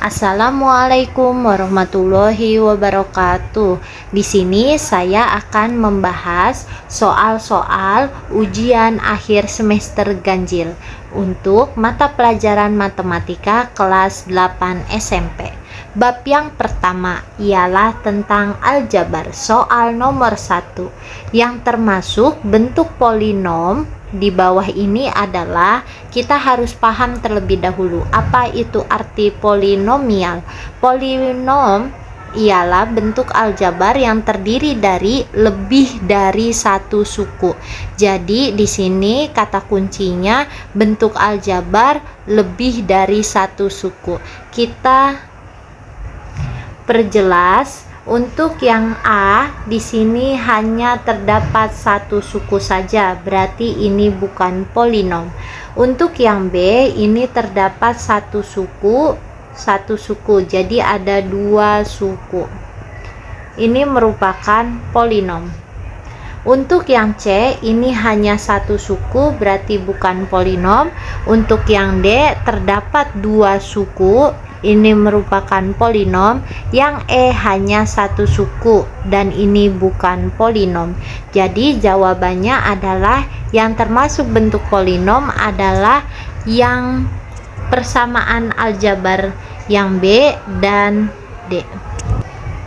Assalamualaikum warahmatullahi wabarakatuh. Di sini saya akan membahas soal-soal ujian akhir semester ganjil untuk mata pelajaran matematika kelas 8 SMP. Bab yang pertama ialah tentang aljabar, soal nomor 1 yang termasuk bentuk polinom. Di bawah ini adalah kita harus paham terlebih dahulu apa itu arti polinomial. Polinom ialah bentuk aljabar yang terdiri dari lebih dari satu suku. Jadi di sini kata kuncinya bentuk aljabar lebih dari satu suku. Kita perjelas. Untuk yang A, di sini hanya terdapat satu suku saja, berarti ini bukan polinom. Untuk yang B, ini terdapat satu suku, jadi ada dua suku. Ini merupakan polinom. Untuk yang C, ini hanya satu suku, berarti bukan polinom. Untuk yang D, terdapat dua suku, ini merupakan polinom. Yang E hanya satu suku dan ini bukan polinom. Jadi jawabannya adalah yang termasuk bentuk polinom adalah yang persamaan aljabar yang B dan D.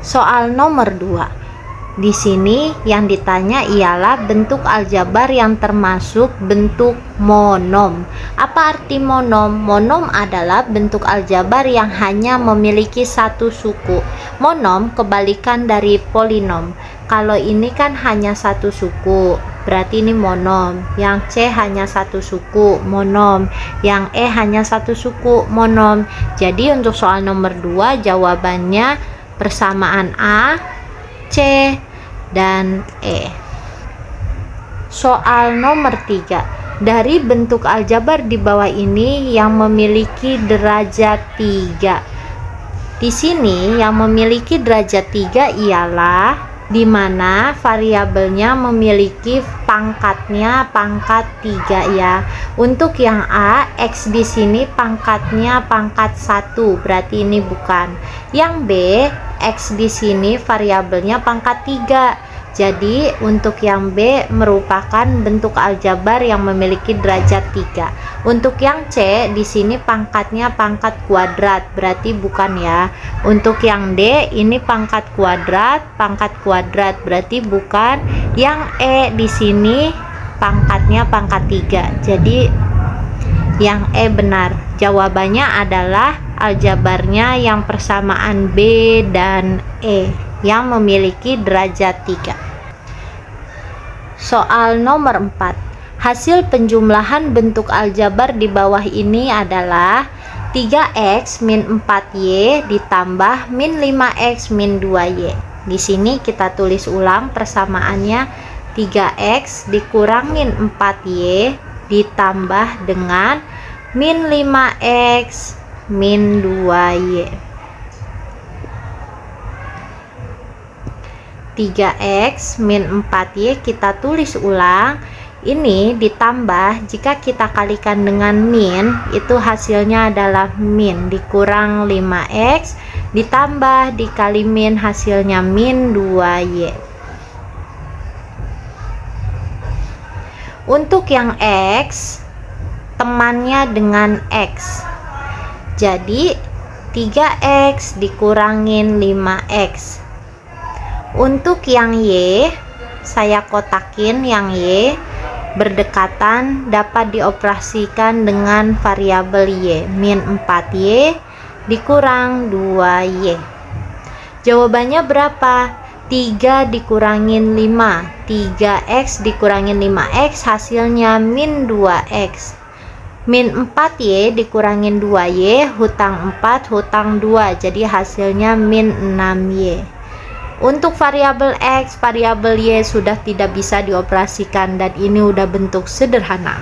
Soal nomor 2. Di sini yang ditanya ialah bentuk aljabar yang termasuk bentuk monom. Apa arti monom? Monom adalah bentuk aljabar yang hanya memiliki satu suku. Monom kebalikan dari polinom. Kalau ini kan hanya satu suku, berarti ini monom. Yang C hanya satu suku, monom. Yang E hanya satu suku, monom. Jadi untuk soal nomor 2 jawabannya persamaan A, C, dan E. Soal nomor 3. Dari bentuk aljabar di bawah ini yang memiliki derajat 3. Di sini yang memiliki derajat 3 ialah di mana variabelnya memiliki pangkatnya pangkat 3 ya. Untuk yang A, X di sini pangkatnya pangkat 1, berarti ini bukan. Yang B, X di sini variabelnya pangkat 3. Jadi untuk yang B merupakan bentuk aljabar yang memiliki derajat 3. Untuk yang C di sini pangkatnya pangkat kuadrat, berarti bukan ya. Untuk yang D ini pangkat kuadrat, berarti bukan. Yang E di sini pangkatnya pangkat 3. Jadi yang E benar. Jawabannya adalah aljabarnya yang persamaan B dan E yang memiliki derajat 3. Soal nomor 4. Hasil penjumlahan bentuk aljabar di bawah ini adalah 3x min 4y ditambah min 5x min 2y. Di sini kita tulis ulang persamaannya 3x dikurangin 4y ditambah dengan min 5x min 2y. 3x min 4y kita tulis ulang. Ini ditambah, jika kita kalikan dengan min, itu hasilnya adalah min dikurang 5x ditambah dikali min, hasilnya min 2y. Untuk yang x, temannya dengan x. Jadi 3x dikurangin 5x. Untuk yang Y, saya kotakin yang Y berdekatan dapat dioperasikan dengan variabel Y, min 4Y dikurang 2Y. Jawabannya berapa? 3 dikurangin 5, 3x dikurangin 5x hasilnya min 2x. Min 4y dikurangin 2y, hutang 4, hutang 2, jadi hasilnya min 6y. Untuk variabel X, variabel Y sudah tidak bisa dioperasikan dan ini udah bentuk sederhana.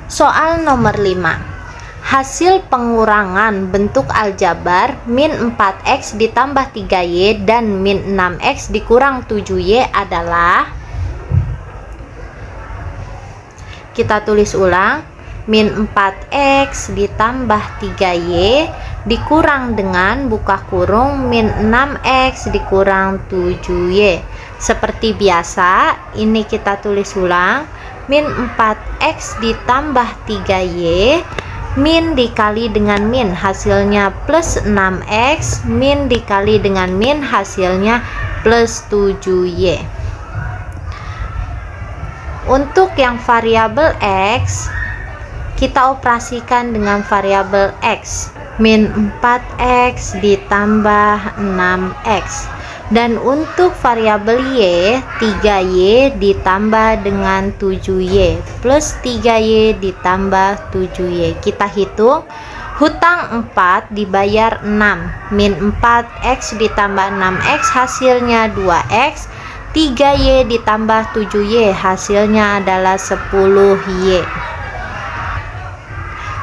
Soal nomor 5. Hasil pengurangan bentuk aljabar min 4x ditambah 3y dan min 6x dikurang 7y adalah, kita tulis ulang, min 4x ditambah 3y dikurang dengan buka kurung min 6x dikurang 7y. Seperti biasa, ini kita tulis ulang, min 4x ditambah 3y, min dikali dengan min hasilnya plus 6x, min dikali dengan min hasilnya plus 7y. Untuk yang variabel x, kita operasikan dengan variabel x, min 4x ditambah 6x. Dan untuk variabel y, 3y ditambah dengan 7y plus 3y ditambah 7y. Kita hitung, hutang 4 dibayar 6, min 4x ditambah 6x hasilnya 2x, 3y ditambah 7y hasilnya adalah 10y.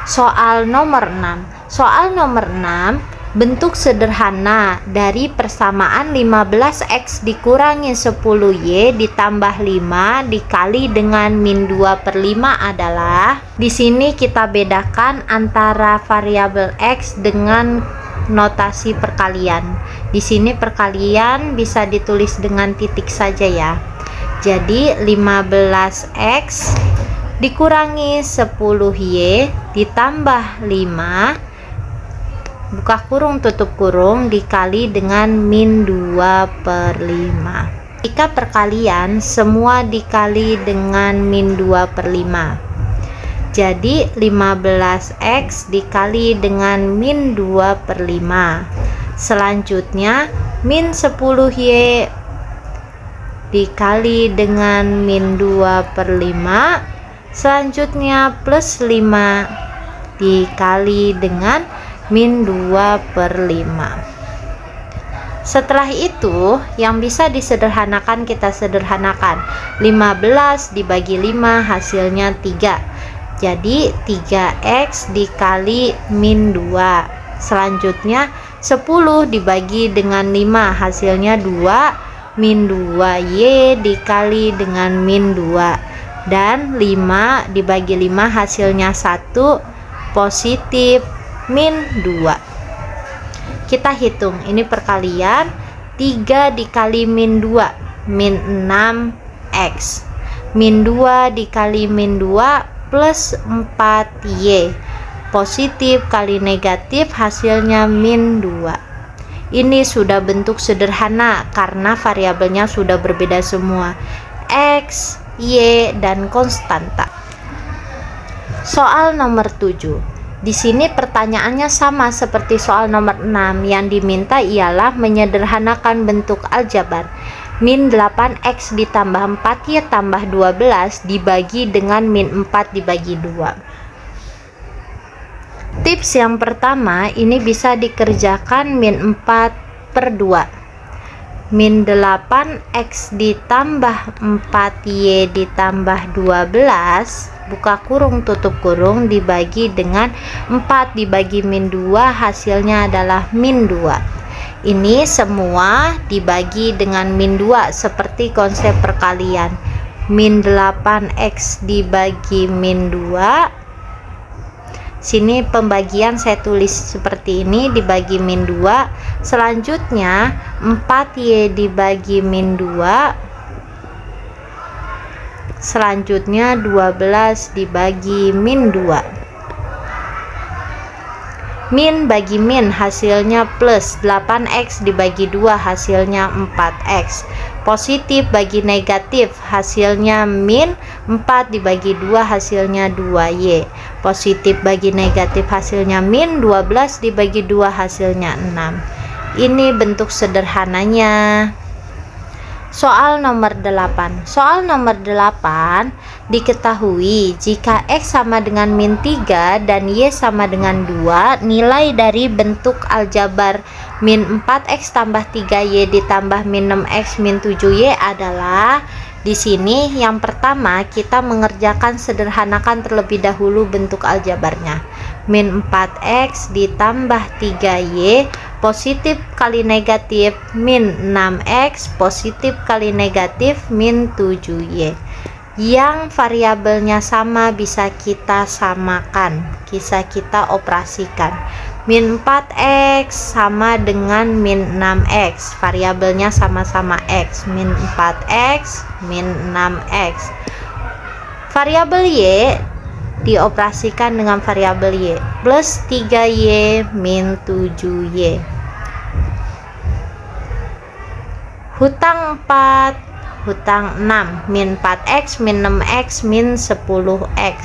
Soal nomor 6. Soal nomor 6, bentuk sederhana dari persamaan 15x dikurangi 10y ditambah 5 dikali dengan min 2/5 adalah, di sini kita bedakan antara variabel x dengan notasi perkalian. Di sini perkalian bisa ditulis dengan titik saja ya. Jadi 15x dikurangi 10y ditambah 5 buka kurung tutup kurung dikali dengan min 2/5. Jika perkalian, semua dikali dengan min 2/5. Jadi 15x dikali dengan min 2/5. Selanjutnya min 10y dikali dengan min 2/5. Selanjutnya plus 5 dikali dengan min 2/5. Setelah itu, yang bisa disederhanakan kita sederhanakan. 15 dibagi 5 hasilnya 3. Jadi 3x dikali min 2. Selanjutnya 10 dibagi dengan 5 hasilnya 2, min 2y dikali dengan min 2. Dan 5 dibagi 5 hasilnya 1, positif min 2. Kita hitung, ini perkalian, 3 dikali min 2, min 6x, min 2 dikali min 2 plus 4y, positif kali negatif hasilnya min 2. Ini sudah bentuk sederhana karena variabelnya sudah berbeda semua, x, y, dan konstanta. Soal nomor 7. Di sini pertanyaannya sama seperti soal nomor 6. Yang diminta ialah menyederhanakan bentuk aljabar. Min 8x ditambah 4y tambah 12 dibagi dengan min 4 dibagi 2. Tips yang pertama, ini bisa dikerjakan min 4/2. Min 8x ditambah 4y ditambah 12 buka kurung tutup kurung dibagi dengan 4 dibagi min 2 hasilnya adalah min 2. Ini semua dibagi dengan min 2 seperti konsep perkalian. Min 8x dibagi min 2. Sini pembagian saya tulis seperti ini, dibagi min 2. Selanjutnya 4y dibagi min 2. Selanjutnya 12 dibagi min 2. Min bagi min hasilnya plus, 8x dibagi 2 hasilnya 4x. Positif bagi negatif hasilnya min, 4 dibagi 2 hasilnya 2y. Positif bagi negatif hasilnya min, 12 dibagi 2 hasilnya 6. Ini bentuk sederhananya. Soal nomor 8. Soal nomor 8 diketahui jika x sama dengan min 3 dan y sama dengan 2, nilai dari bentuk aljabar min 4x tambah 3y ditambah min 6x min 7y adalah, di sini yang pertama kita mengerjakan sederhanakan terlebih dahulu bentuk aljabarnya. Min 4x ditambah 3y positif kali negatif min 6x positif kali negatif min 7y. Yang variabelnya sama bisa kita samakan, bisa kita operasikan. Min 4x sama dengan min 6x, variabelnya sama-sama x. Min 4x, min 6x. Variabel y dioperasikan dengan variabel y, plus 3y min 7y. Hutang 4, hutang 6, min 4x, min 6x, min 10x.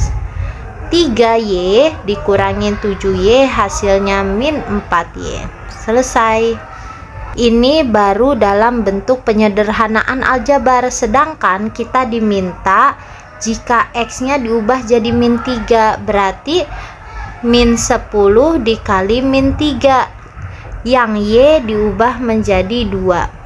3y dikurangin 7y, hasilnya min 4y. Selesai. Ini baru dalam bentuk penyederhanaan aljabar, sedangkan kita diminta jika x-nya diubah jadi min 3, berarti min 10 dikali min 3, yang y diubah menjadi 2.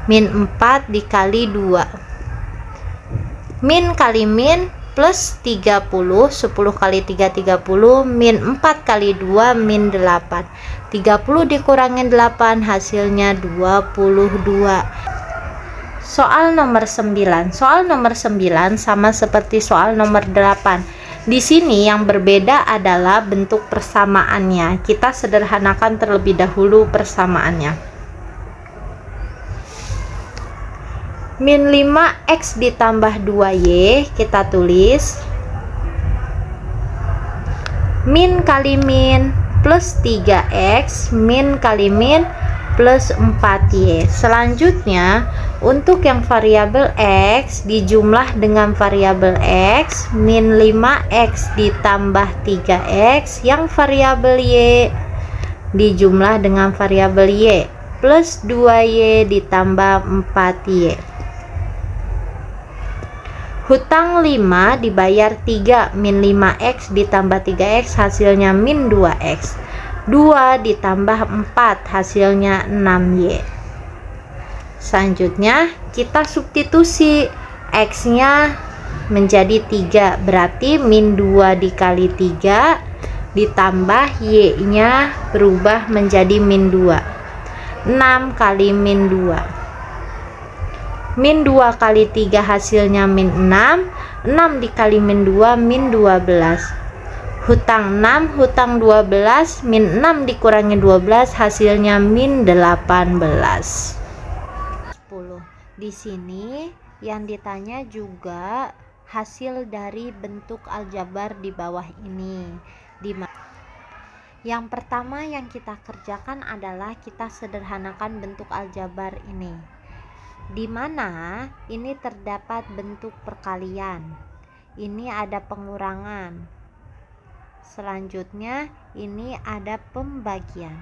Min 4 dikali 2, min kali min plus 30, 10 kali 3 30, min 4 kali 2 min 8, 30 dikurangin 8 hasilnya 22. Soal nomor 9. Soal nomor 9 sama seperti soal nomor 8. Di sini yang berbeda adalah bentuk persamaannya. Kita sederhanakan terlebih dahulu persamaannya. Min 5x ditambah 2y kita tulis min kali min plus 3x min kali min plus 4y. Selanjutnya untuk yang variabel x dijumlah dengan variabel x, min 5x ditambah 3x, yang variabel y dijumlah dengan variabel y plus 2y ditambah 4y. Hutang 5 dibayar 3, min 5x ditambah 3x hasilnya min 2x. 2 ditambah 4 hasilnya 6y. Selanjutnya kita substitusi, x-nya menjadi 3, berarti min 2 dikali 3 ditambah y-nya berubah menjadi min 2. 6 kali min 2. Min 2 kali 3 hasilnya min 6. 6 dikali min 2 min 12. Hutang 6, hutang 12, min 6 dikurangi 12 hasilnya min 18. 10. Di sini yang ditanya juga hasil dari bentuk aljabar di bawah ini. Yang pertama yang kita kerjakan adalah kita sederhanakan bentuk aljabar ini, di mana ini terdapat bentuk perkalian, ini ada pengurangan, selanjutnya ini ada pembagian.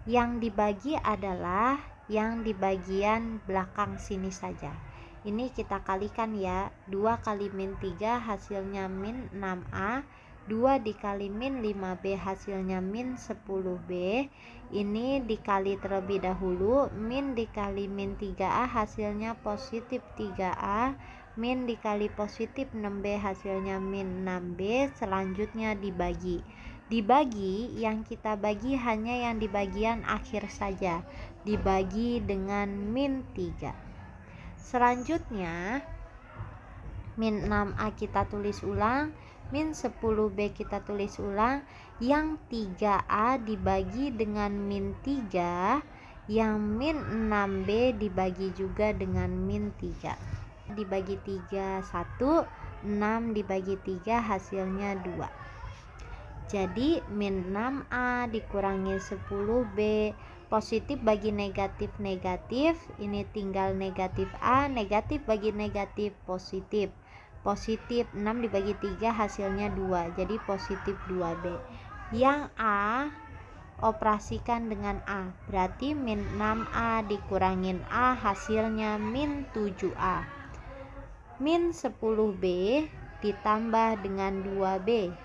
Yang dibagi adalah yang di bagian belakang sini saja. Ini kita kalikan ya, 2 kali min 3 hasilnya min 6a, 2 dikali min 5b hasilnya min 10b. Ini dikali terlebih dahulu, min dikali min 3a hasilnya positif 3a, min dikali positif 6b hasilnya min 6b. Selanjutnya dibagi. Dibagi, yang kita bagi hanya yang di bagian akhir saja, dibagi dengan min 3. Selanjutnya min 6a kita tulis ulang, min 10b kita tulis ulang, yang 3a dibagi dengan min 3, yang min 6b dibagi juga dengan min 3. Dibagi 3 1, 6 dibagi 3 hasilnya 2. Jadi min 6a dikurangi 10b, positif bagi negatif negatif, ini tinggal negatif a, negatif bagi negatif positif. Positif 6 dibagi 3 hasilnya 2, jadi positif 2b. Yang a operasikan dengan a, berarti min 6a dikurangin a hasilnya min 7a. Min 10b ditambah dengan 2b,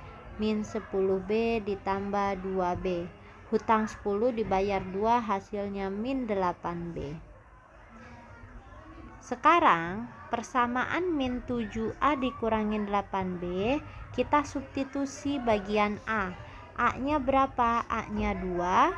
min 10b ditambah 2b. Hutang 10 dibayar 2 hasilnya min 8b. Sekarang persamaan min 7a dikurangin 8b, kita substitusi bagian a. A-nya berapa? A-nya 2.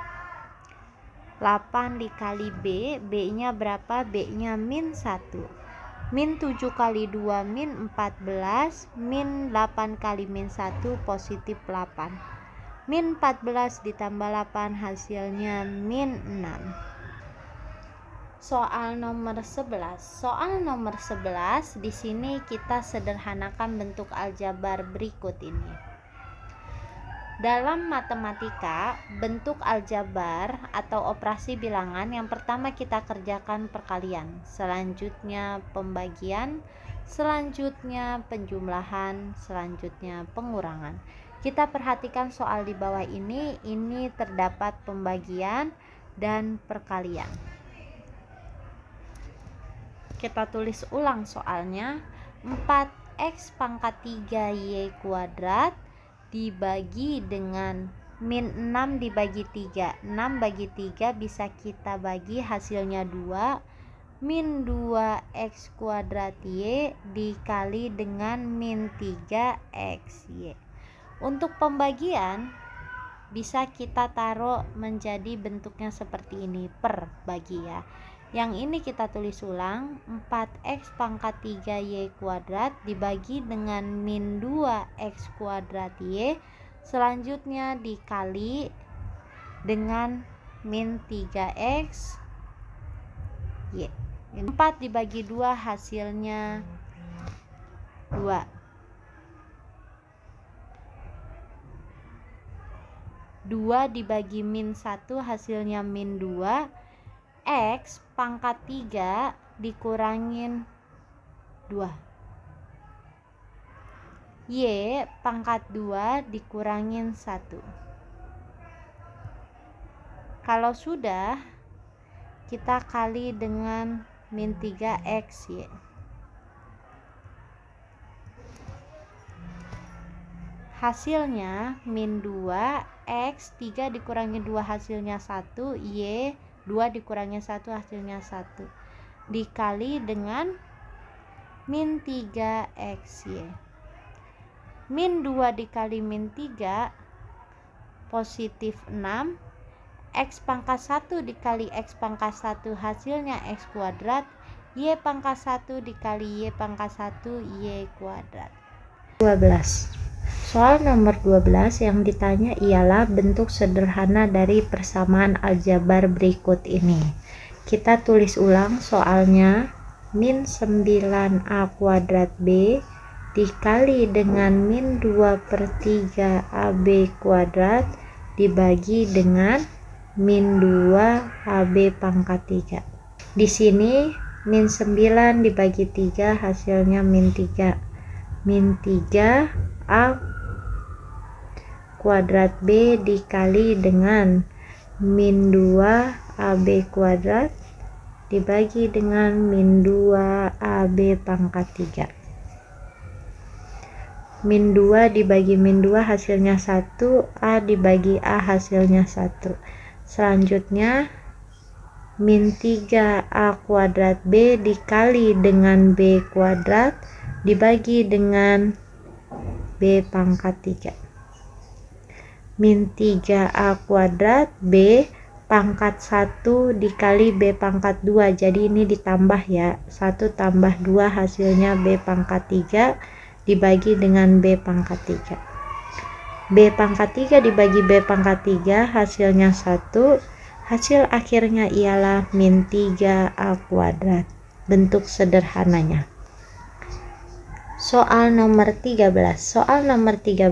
8 dikali b, b-nya berapa? B-nya min 1. min 7 kali 2 min 14, min 8 kali min 1 positif 8. Min 14 ditambah 8 hasilnya min 6. Soal nomor 11. Soal nomor 11 di sini kita sederhanakan bentuk aljabar berikut ini. Dalam matematika, bentuk aljabar atau operasi bilangan yang pertama kita kerjakan perkalian, selanjutnya pembagian, selanjutnya penjumlahan, selanjutnya pengurangan. Kita perhatikan soal di bawah ini terdapat pembagian dan perkalian. Kita tulis ulang soalnya. 4x pangkat 3y kuadrat dibagi dengan min 6 dibagi 3. 6 bagi 3 bisa kita bagi hasilnya 2. Min 2x kuadrat y dikali dengan min 3xy. Untuk pembagian bisa kita taruh menjadi bentuknya seperti ini, per bagi ya. Yang ini kita tulis ulang, 4x pangkat 3y kuadrat dibagi dengan min 2x kuadrat y, selanjutnya dikali dengan min 3x y. 4 dibagi 2 hasilnya 2. 2 dibagi min 1 hasilnya min 2. X pangkat 3 dikurangin 2. Y pangkat 2 dikurangin 1. Kalau sudah, kita kali dengan min 3xy. Hasilnya min 2, x 3 dikurangi 2 hasilnya 1, y 2 dikurangi 1 hasilnya 1, dikali dengan min 3xy. Min 2 dikali min 3 positif 6, x pangkat 1 dikali x pangkat 1 hasilnya x kuadrat, y pangkat 1 dikali y pangkat 1 y kuadrat. 12. Soal nomor 12 yang ditanya ialah bentuk sederhana dari persamaan aljabar berikut ini. Kita tulis ulang soalnya. Min 9a kuadrat b dikali dengan min 2/3 ab kuadrat dibagi dengan min 2ab pangkat 3. Di sini min 9 dibagi 3 hasilnya min 3. Min 3a kuadrat b dikali dengan min 2ab kuadrat dibagi dengan min 2ab pangkat 3. Min 2 dibagi min 2 hasilnya 1, a dibagi a hasilnya 1. Selanjutnya min 3a kuadrat b dikali dengan b kuadrat dibagi dengan b pangkat 3. Min 3a kuadrat b pangkat 1 dikali b pangkat 2, jadi ini ditambah ya, 1 tambah 2 hasilnya b pangkat 3 dibagi dengan b pangkat 3. B pangkat 3 dibagi b pangkat 3 hasilnya 1, hasil akhirnya ialah min 3a kuadrat. Bentuk sederhananya. Soal nomor 13. Soal nomor 13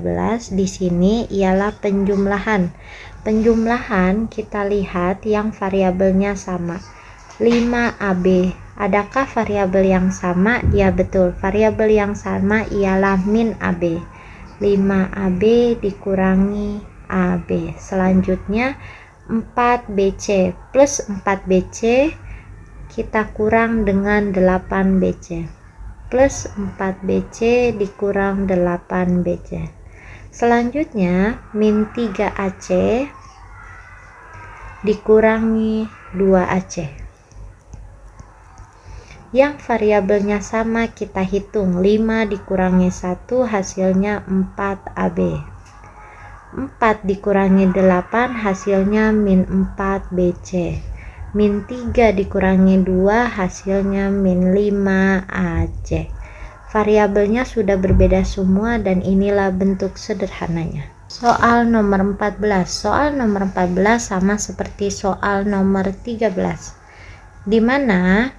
di sini ialah penjumlahan. Penjumlahan kita lihat yang variabelnya sama. 5AB. Adakah variabel yang sama? Ya betul. Variabel yang sama ialah min AB. 5AB dikurangi AB. Selanjutnya 4BC plus 4BC kita kurang dengan 8BC. Plus 4BC dikurang 8BC. Selanjutnya min 3AC dikurangi 2AC. Yang variabelnya sama kita hitung. 5 dikurangi 1 hasilnya 4AB. 4 dikurangi 8 hasilnya min 4BC. min 3 dikurangi 2 hasilnya min 5 AJ. Variabelnya sudah berbeda semua dan inilah bentuk sederhananya. Soal nomor 14. Soal nomor 14 sama seperti soal nomor 13, di mana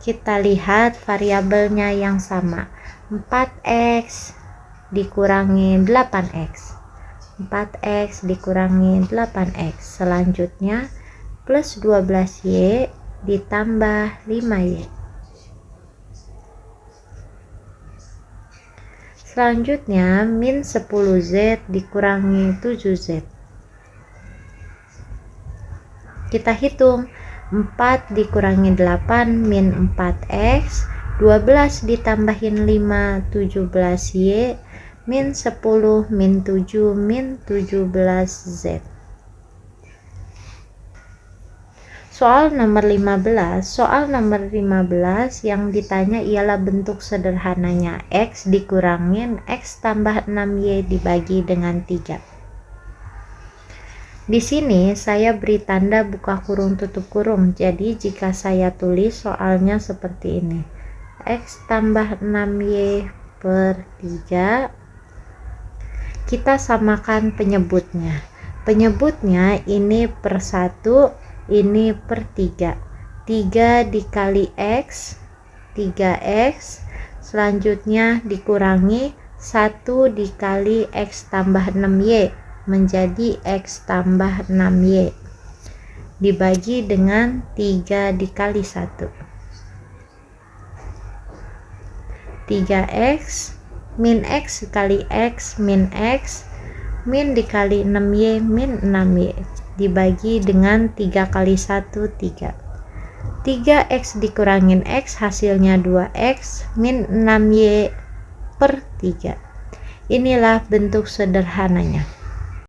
kita lihat variabelnya yang sama, 4x dikurangi 8x, 4x dikurangi 8x, selanjutnya plus 12y ditambah 5y, selanjutnya min 10z dikurangi 7z. Kita hitung, 4 dikurangi 8 min 4x, 12 ditambahin 5 17y, min 10 min 7 min 17z. Soal nomor 15. Soal nomor 15 yang ditanya ialah bentuk sederhananya, x dikurangin x tambah 6y dibagi dengan 3. Di sini saya beri tanda buka kurung tutup kurung. Jadi jika saya tulis soalnya seperti ini, x tambah 6y per 3, kita samakan penyebutnya. Penyebutnya ini per 1, ini per 3. 3 dikali x, 3x, selanjutnya dikurangi 1 dikali x tambah 6y menjadi x tambah 6y dibagi dengan 3 dikali 1. 3x min x kali x min x, min dikali 6y min 6y dibagi dengan 3 kali 1 3. 3x dikurangin x hasilnya 2x min 6y per 3. Inilah bentuk sederhananya.